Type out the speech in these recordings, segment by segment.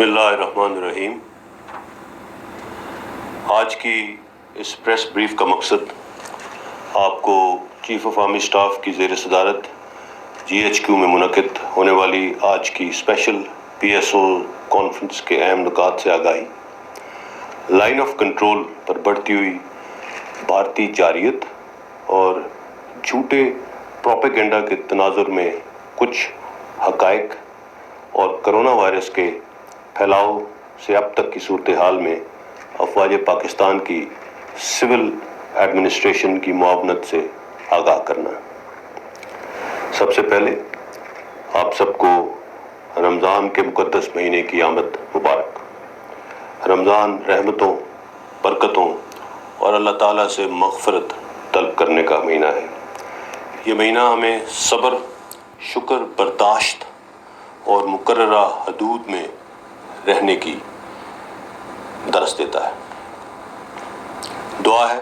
बिस्मिल्लाहिर्रहमानिर्रहीम। आज की इस प्रेस ब्रीफ का मकसद आपको चीफ ऑफ आर्मी स्टाफ की ज़ेर सदारत GHQ में मुनक़िद होने वाली आज की स्पेशल PSO कॉन्फ्रेंस के अहम नुकात से आगाही, लाइन ऑफ कंट्रोल पर बढ़ती हुई भारतीय जारियत और झूठे प्रोपेगेंडा के तनाजुर में कुछ हक़ाइक़ और कोरोना वायरस के फैलाव से अब तक की सूरत हाल में अफ़वाज पाकिस्तान की सिविल एडमिनिस्ट्रेशन की मुआवनत से आगाह करना। सबसे पहले आप सबको रमज़ान के मुक़द्दस महीने की आमद मुबारक। रमज़ान रहमतों, बरकतों और अल्लाह ताला से मग़फ़िरत तलब करने का महीना है। ये महीना हमें सब्र, शुक्र, बर्दाश्त और मुकर्ररा हदूद में रहने की दरस देता है। दुआ है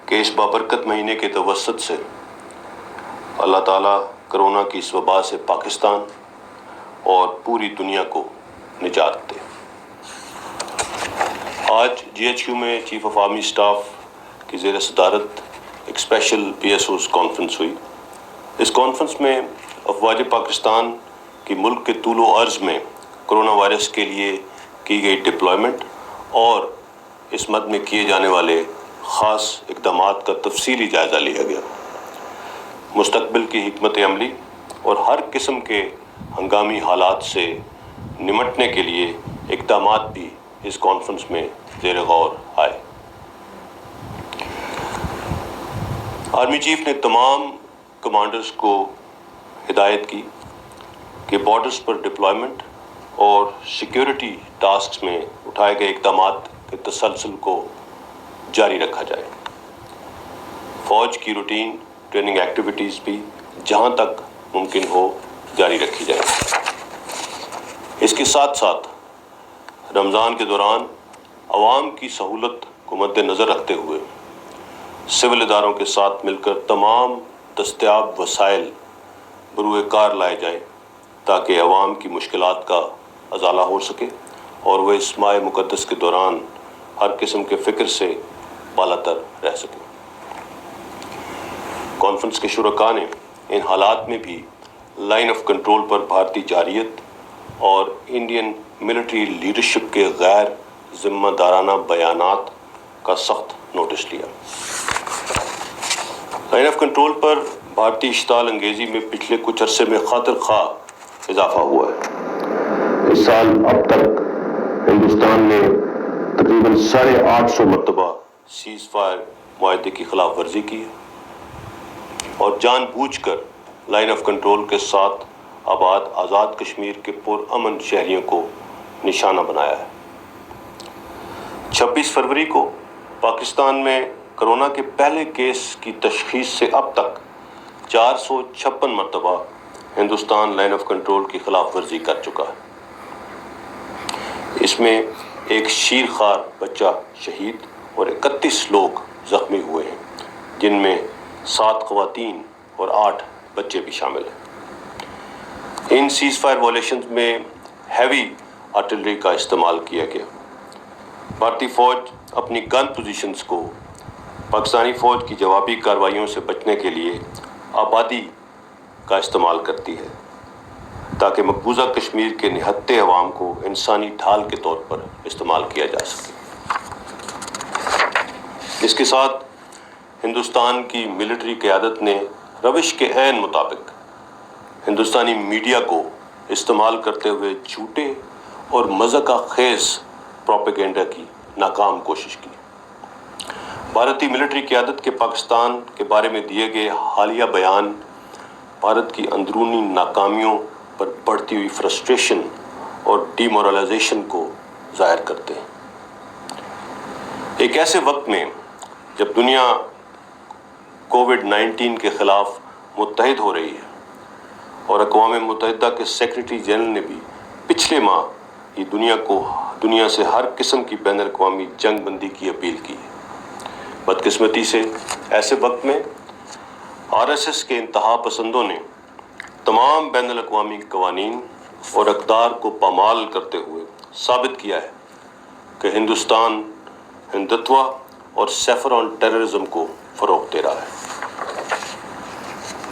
कि इस बाबरकत महीने के तवस्सुत से अल्लाह ताला कोरोना की इस वबा से पाकिस्तान और पूरी दुनिया को निजात दे। आज GHQ में चीफ ऑफ आर्मी स्टाफ की ज़ेर सदारत एक स्पेशल PSOs कॉन्फ्रेंस हुई। इस कॉन्फ्रेंस में अफ़वाज पाकिस्तान कि मुल्क के तूलो अर्ज़ में कोरोना वायरस के लिए की गई डिप्लॉयमेंट और इस मद में किए जाने वाले ख़ास इक़दामात का तफसीली जायज़ा लिया गया। मुस्तक़बिल की हिकमत अमली और हर किस्म के हंगामी हालात से निमटने के लिए इक़दामात भी इस कॉन्फ्रेंस में ज़ेर गौर आए। आर्मी चीफ ने तमाम कमांडर्स को हिदायत की कि बॉर्डर्स पर डिप्लॉयमेंट और सिक्योरिटी टास्क्स में उठाए गए इक़दामात के तसलसल को जारी रखा जाए। फ़ौज की रूटीन ट्रेनिंग एक्टिविटीज़ भी जहां तक मुमकिन हो जारी रखी जाए। इसके साथ साथ रमज़ान के दौरान आवाम की सहूलत को मद्देनज़र रखते हुए सिविल इदारों के साथ मिलकर तमाम दस्तयाब वसाइल बरूए कार लाए जाएँ ताकि अवाम की मुश्किलात का अज़ाला हो सके और वह इस माह मुक़द्दस के दौरान हर किस्म के फ़िक्र से बालातर रह सके। कॉन्फ्रेंस के शुरका ने इन हालात में भी लाइन ऑफ कंट्रोल पर भारतीय जारियत और इंडियन मिलिट्री लीडरशिप के गैर ज़िम्मेदाराना बयानात का सख्त नोटिस लिया। लाइन ऑफ कंट्रोल पर भारतीय इश्ताल अंगेज़ी में पिछले कुछ अरसे में खातिर खा इजाफा हुआ है। इस साल अब तक हिंदुस्तान ने तकरीबन 850 मरतबा सीज़ फायर मुआहदे की खिलाफ वर्जी की है और जानबूझकर लाइन ऑफ कंट्रोल के साथ आबाद आज़ाद कश्मीर के पुरअमन शहरियों को निशाना बनाया है। 26 फरवरी को पाकिस्तान में कोरोना के पहले केस की तशख़ीस से अब तक 456 मरतबा हिंदुस्तान लाइन ऑफ कंट्रोल की खिलाफ वर्जी कर चुका है। इसमें एक शीरखार बच्चा शहीद और 31 लोग जख्मी हुए हैं, जिनमें 7 ख़वातीन और 8 बच्चे भी शामिल हैं। इन सीज़ फायर वायलेशंस में हैवी आर्टिलरी का इस्तेमाल किया गया। भारतीय फ़ौज अपनी गन पोजीशंस को पाकिस्तानी फ़ौज की जवाबी कार्रवाइयों से बचने के लिए आबादी का इस्तेमाल करती है ताकि मकबूजा कश्मीर के निहत्ते अवाम को इंसानी ढाल के तौर पर इस्तेमाल किया जा सके। इसके साथ हिंदुस्तान की मिलिट्री क़यादत ने रविश के ऐन मुताबिक हिंदुस्तानी मीडिया को इस्तेमाल करते हुए झूठे और मज़ाक़ खेज़ प्रोपेगेंडा की नाकाम कोशिश की। भारतीय मिलिट्री क़यादत के पाकिस्तान के बारे में दिए गए हालिया बयान भारत की अंदरूनी नाकामियों पर बढ़ती हुई फ्रस्ट्रेशन और डिमोरलाइजेशन को ज़ाहिर करते हैं। एक ऐसे वक्त में जब दुनिया कोविड-19 के ख़िलाफ़ मुत्तहिद हो रही है और अक़वाम मुत्तहिदा के सेक्रेटरी जनरल ने भी पिछले माह ये दुनिया से हर किस्म की बैन अक़वामी जंग बंदी की अपील की है। बदकिस्मती से ऐसे वक्त में RSS के इंतहा पसंदों ने तमाम बैन अक़वामी कवानीन اور اقدار کو پامال کرتے ہوئے ثابت کیا ہے کہ ہندوستان ہندتوا اور سیفران ٹیررزم کو فروغ دے رہا ہے۔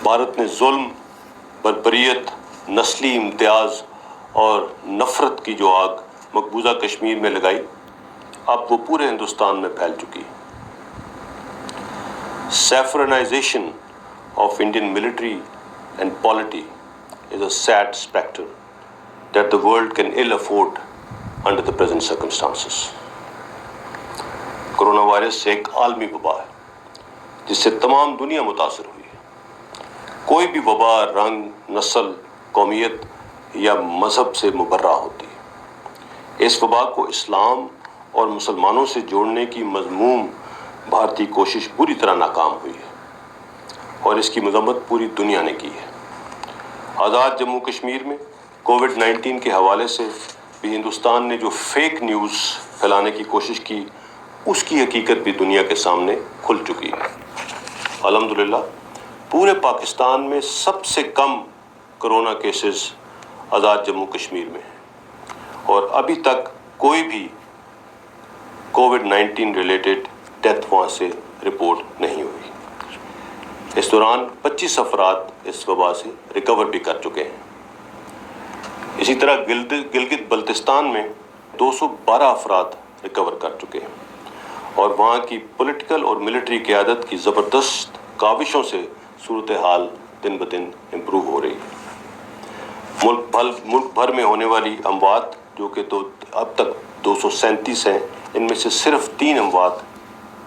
بھارت نے ظلم، بربریت، نسلی امتیاز اور نفرت کی جو آگ مقبوضہ کشمیر میں لگائی، اب وہ پورے ہندوستان میں پھیل چکی ہے۔ Saffronization of Indian military and polity is a sad spectre that the world can ill afford under the present circumstances. Corona virus ایک عالمی وبا ہے جس سے تمام دنیا متاثر ہوئی ہے۔ کوئی بھی وبا رنگ، نسل، قومیت یا مذہب سے مبرہ ہوتی ہے۔ اس وبا کو اسلام اور مسلمانوں سے جوڑنے کی مذموم بھارتی کوشش پوری طرح ناکام ہوئی ہے اور اس کی مذمت پوری دنیا نے کی ہے۔ آزاد جموں کشمیر میں کووڈ-19 کے حوالے سے بھی ہندوستان نے جو فیک نیوز پھیلانے کی کوشش کی، اس کی حقیقت بھی دنیا کے سامنے کھل چکی ہے۔ الحمدللہ پورے پاکستان میں سب سے کم کرونا کیسز آزاد جموں کشمیر میں ہیں اور ابھی تک کوئی بھی کووڈ-19 ریلیٹڈ ڈیتھ وہاں سے رپورٹ نہیں ہوئی۔ اس دوران 25 افراد اس وبا سے ریکور بھی کر چکے ہیں۔ اسی طرح گلگت بلتستان میں 212 افراد ریکور کر چکے ہیں اور وہاں کی پولیٹیکل اور ملٹری قیادت کی زبردست کاوشوں سے صورتحال دن بدن امپروو ہو رہی ہے۔ ملک بھر میں ہونے والی اموات جو کہ اب تک 237 ہیں، ان میں سے صرف 3 اموات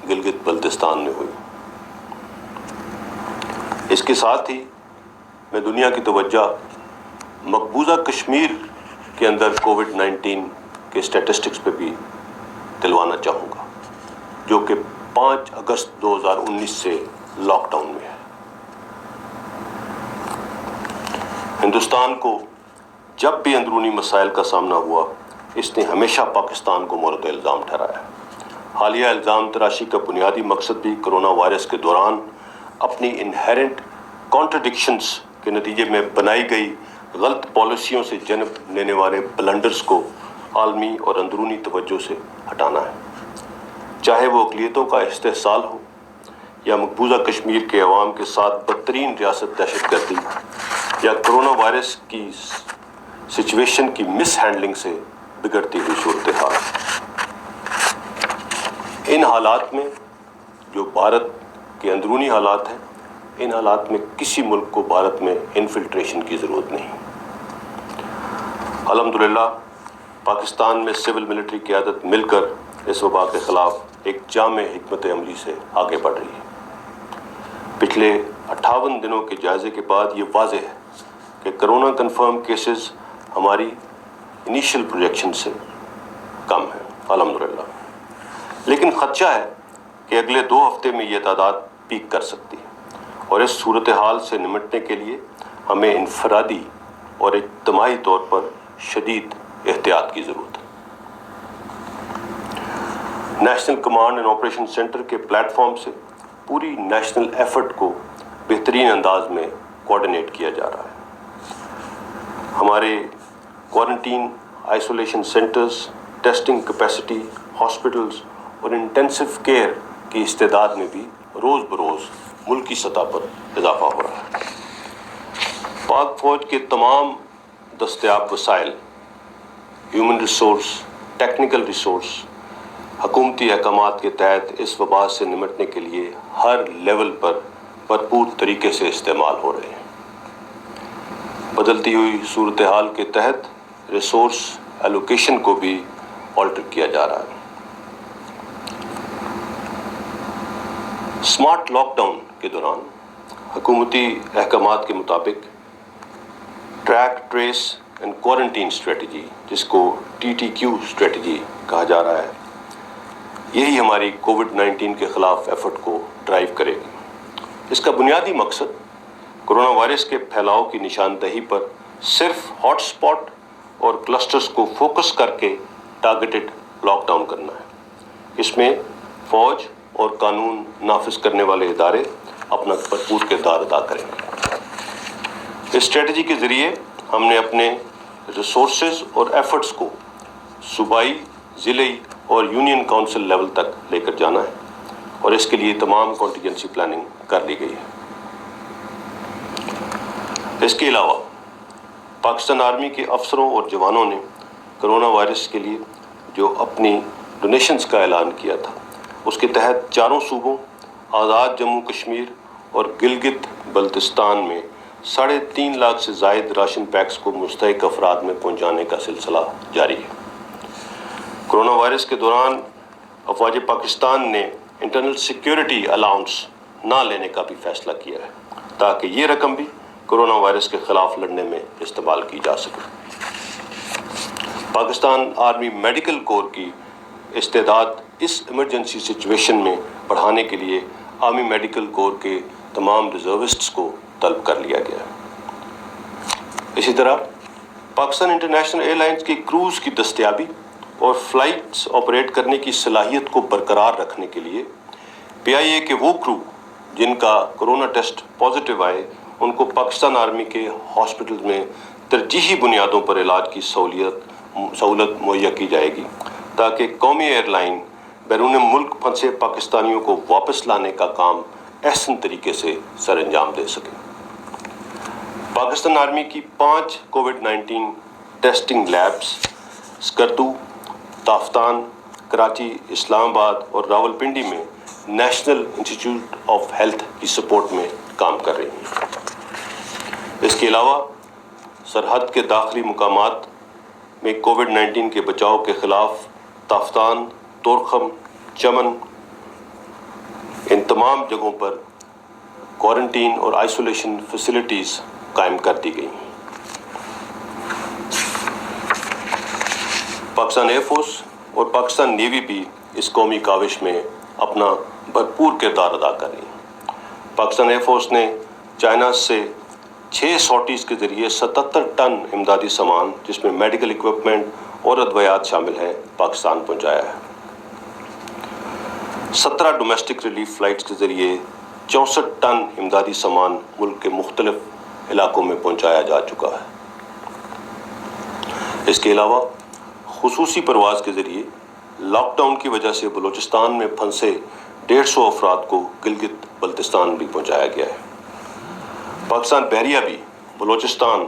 گلگت بلتستان میں ہوئی۔ اس کے ساتھ ہی میں دنیا کی توجہ مقبوضہ کشمیر کے اندر کووڈ-19 کے اسٹیٹسٹکس پہ بھی دلوانا چاہوں گا، جو کہ 5 اگست 2019 سے لاک ڈاؤن میں ہے۔ ہندوستان کو جب بھی اندرونی مسائل کا سامنا ہوا، اس نے ہمیشہ پاکستان کو مورد الزام ٹھہرایا۔ حالیہ الزام تراشی کا بنیادی مقصد بھی کرونا وائرس کے دوران اپنی انہیرنٹ کانٹرڈکشنز کے نتیجے میں بنائی گئی غلط پالیسیوں سے جنم لینے والے بلنڈرز کو عالمی اور اندرونی توجہ سے ہٹانا ہے، چاہے وہ اقلیتوں کا استحصال ہو یا مقبوضہ کشمیر کے عوام کے ساتھ بدترین ریاست دہشت گردی یا کرونا وائرس کی سچویشن کی مس ہینڈلنگ سے بگڑتی ہوئی صورتحال۔ ان حالات میں جو بھارت کے اندرونی حالات ہیں، ان حالات میں کسی ملک کو بھارت میں انفلٹریشن کی ضرورت نہیں۔ الحمدللہ پاکستان میں سول ملٹری قیادت مل کر اس وبا کے خلاف ایک جامع حکمت عملی سے آگے بڑھ رہی ہے۔ پچھلے 58 دنوں کے جائزے کے بعد یہ واضح ہے کہ کرونا کنفرم کیسز ہماری انیشل پروجیکشن سے کم ہیں الحمدللہ، لیکن خدشہ ہے کہ اگلے 2 ہفتے میں یہ تعداد پیک کر سکتی ہے اور اس صورتحال سے نمٹنے کے لیے ہمیں انفرادی اور اجتماعی طور پر شدید احتیاط کی ضرورت ہے۔ National command and operation centre کے پلیٹ فارم سے پوری نیشنل ایفرٹ کو بہترین انداز میں کوآرڈینیٹ کیا جا رہا ہے۔ ہمارے quarantine, isolation centres, testing capacity, hospitals اور انٹینسو کیئر کی استعداد میں بھی روز بروز ملکی سطح پر اضافہ ہو رہا ہے۔ پاک فوج کے تمام دستیاب وسائل، ہیومن ریسورس، ٹیکنیکل ریسورس، حکومتی احکامات کے تحت اس وبا سے نمٹنے کے لیے ہر لیول پر بھرپور طریقے سے استعمال ہو رہے ہیں۔ بدلتی ہوئی صورتحال کے تحت ریسورس ایلوکیشن کو بھی آلٹر کیا جا رہا ہے۔ اسمارٹ لاک ڈاؤن کے دوران حکومتی احکامات کے مطابق track, trace and quarantine strategy, جس کو TTQ اسٹریٹجی کہا جا رہا ہے، یہی ہماری کووڈ-19 کے خلاف ایفرٹ کو ڈرائیو کرے گی۔ اس کا بنیادی مقصد کرونا وائرس کے پھیلاؤ کی نشاندہی پر صرف ہاٹ اسپاٹ اور کلسٹرز کو فوکس کر کے ٹارگیٹڈ لاک ڈاؤن کرنا ہے۔ اس میں فوج اور قانون نافذ کرنے والے ادارے اپنا بھرپور کردار ادا کریں گے۔ اس اسٹریٹجی کے ذریعے ہم نے اپنے रिसोर्सेज और एफर्ट्स को सूबाई, ज़िले और यूनियन काउंसिल लेवल तक लेकर जाना है और इसके लिए तमाम कॉन्टीजेंसी प्लानिंग कर ली गई है। इसके अलावा पाकिस्तान आर्मी के अफसरों और जवानों ने कोरोना वायरस के लिए जो अपनी डोनेशंस का ऐलान किया था, उसके तहत चारों सूबों आज़ाद जम्मू कश्मीर और गिलगित बल्तिस्तान में 3.5 लाख से ज़ायद राशन पैक्स को मुस्तहिक अफराद में पहुंचाने का सिलसिला जारी है। कोरोना वायरस के दौरान अफवाज पाकिस्तान ने इंटरनल सिक्योरिटी अलाउंस ना लेने का भी फैसला किया है ताकि ये रकम भी कोरोना वायरस के खिलाफ लड़ने में इस्तेमाल की जा सके। पाकिस्तान आर्मी मेडिकल कोर की इस्तेदाद इस इमरजेंसी सिचुएशन में बढ़ाने के लिए आर्मी मेडिकल कोर के तमाम रिजर्विस्ट्स को तलब कर लिया गया। इसी तरह पाकिस्तान इंटरनेशनल एयरलाइंस की क्रूज़ की दस्तयाबी और फ्लाइट्स ऑपरेट करने की सलाहियत को बरकरार रखने के लिए PIA के वो क्रू जिनका कोरोना टेस्ट पॉजिटिव आए, उनको पाकिस्तान आर्मी के हॉस्पिटल में तरजीही बुनियादों पर इलाज की सहूलत मुहैया की जाएगी ताकि कौमी एयरलाइन बैरून मुल्क फंसे पाकिस्तानियों को वापस लाने का काम एहसन तरीके से सर अंजाम दे सके। पाकिस्तान आर्मी की 5 कोविड-19 टेस्टिंग लैब्स स्कर्दू, ताफ्तान, कराची, इस्लामाबाद और रावलपिंडी में नेशनल इंस्टीट्यूट ऑफ हेल्थ की सपोर्ट में काम कर रही हैं। इसके अलावा सरहद के दाखिली मुकामात में कोविड-19 के बचाव के खिलाफ ताफ्तान, तोरखम, चमन, इन तमाम जगहों पर क्वारंटीन और आइसोलेशन फैसिलिटीज़ कायम कर दी गई। पाकिस्तान एयरफोर्स और पाकिस्तान नेवी भी इस कौमी काविश में अपना भरपूर किरदार अदा कर रही है। पाकिस्तान एयरफोर्स ने चाइना से 6 सॉर्टीज़ के ज़रिए 77 टन इमदादी सामान जिसमें मेडिकल इक्विपमेंट और अद्वियात शामिल हैं पाकिस्तान पहुंचाया है। 17 डोमेस्टिक रिलीफ फ़्लाइट्स के ज़रिए 64 टन इमदादी सामान मुल्क के मुख्तलिफ इलाकों में पहुंचाया जा चुका है। इसके अलावा खुसूसी परवाज़ के ज़रिए लॉकडाउन की वजह से बलूचिस्तान में फंसे 150 अफराद को गिलगित बल्तिस्तान भी पहुंचाया गया है। पाकिस्तान बहरिया भी बलूचिस्तान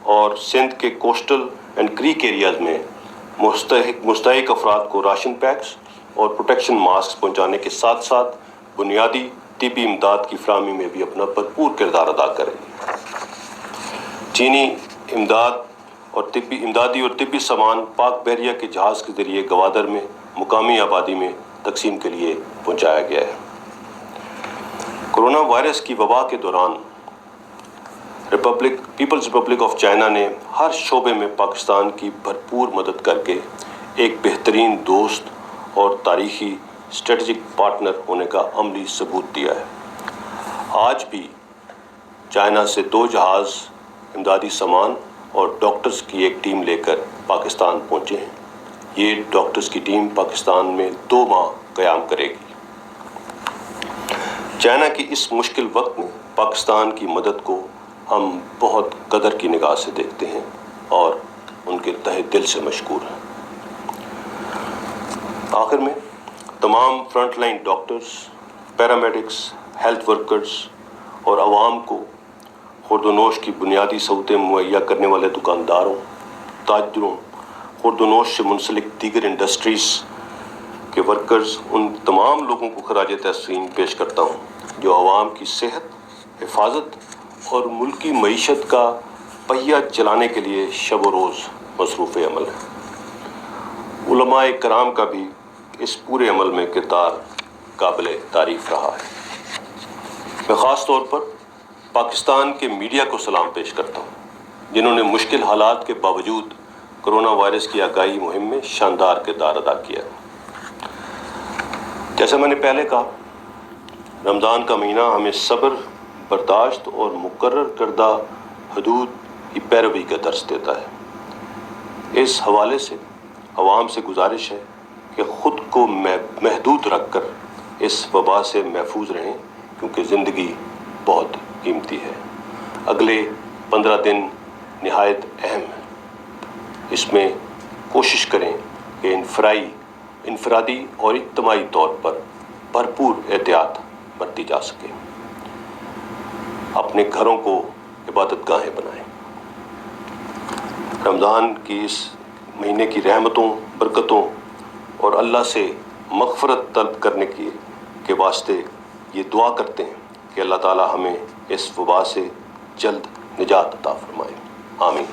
और सिंध के कोस्टल एंड क्रीक एरियाज़ में मुस्तहिक अफराद को राशन पैक्स और प्रोटेक्शन मास्क पहुंचाने के साथ साथ बुनियादी तिब्बी इमदाद की फराहमी में भी अपना भरपूर किरदार अदा करेगी। चीनी इमदादी और तिब्बी सामान पाक बहरिया के जहाज़ के ज़रिए गवादर में मुकामी आबादी में तकसीम के लिए पहुंचाया गया है। कोरोना वायरस की वबा के दौरान पीपल्स रिपब्लिक ऑफ चाइना ने हर शोबे में पाकिस्तान की भरपूर मदद करके एक बेहतरीन दोस्त और तारीखी स्ट्रेटजिक पार्टनर होने का अमली सबूत दिया है। आज भी चाइना से 2 जहाज़ इमदादी सामान और डॉक्टर्स की एक टीम लेकर पाकिस्तान पहुंचे हैं। ये डॉक्टर्स की टीम पाकिस्तान में 2 माह क़याम करेगी। चाइना की इस मुश्किल वक्त में पाकिस्तान की मदद को हम बहुत कदर की निगाह से देखते हैं और उनके तहे दिल से मशकूर हैं। आखिर में तमाम frontline doctors, paramedics, health workers और आवाम को खुर्दोनोश की बुनियादी सहूलतें मुहैया करने वाले दुकानदारों, ताजरों, खुर्दोनोश से मुंसलिक दीगर इंडस्ट्रीज़ के वर्कर्स, उन तमाम लोगों को खराज तहसीन पेश करता हूँ जो आवाम की सेहत, हिफाजत और मुल्की मईशत का पहिया चलाने के लिए शब व रोज़ मसरूफ़ अमल है। उलमाए कराम का भी इस पूरे अमल में किरदार काबिल तारीफ़ रहा है। मैं ख़ास तौर पर पाकिस्तान के मीडिया को सलाम पेश करता हूँ जिन्होंने मुश्किल हालात के बावजूद कोरोना वायरस की आगाही मुहिम में शानदार किरदार अदा किया। जैसा मैंने पहले कहा, रमज़ान का महीना हमें सब्र, बर्दाश्त और मुकर्रर करदा हदूद की पैरवी का दर्स देता है। इस हवाले से आवाम से गुजारिश है कि ख़ुद को महदूद रख कर इस वबा से महफूज रहें क्योंकि ज़िंदगी बहुत कीमती है। अगले 15 दिन निहायत अहम है। اس میں کوشش کریں کہ انفرادی اور اجتماعی طور پر بھرپور احتیاط برتی جا سکے. اپنے گھروں کو عبادت گاہیں بنائیں. رمضان کی اس مہینے کی رحمتوں، برکتوں اور اللہ سے مغفرت طلب کرنے کے واسطے یہ دعا کرتے ہیں کہ اللہ تعالی ہمیں اس وبا سے جلد نجات عطا فرمائے. آمین.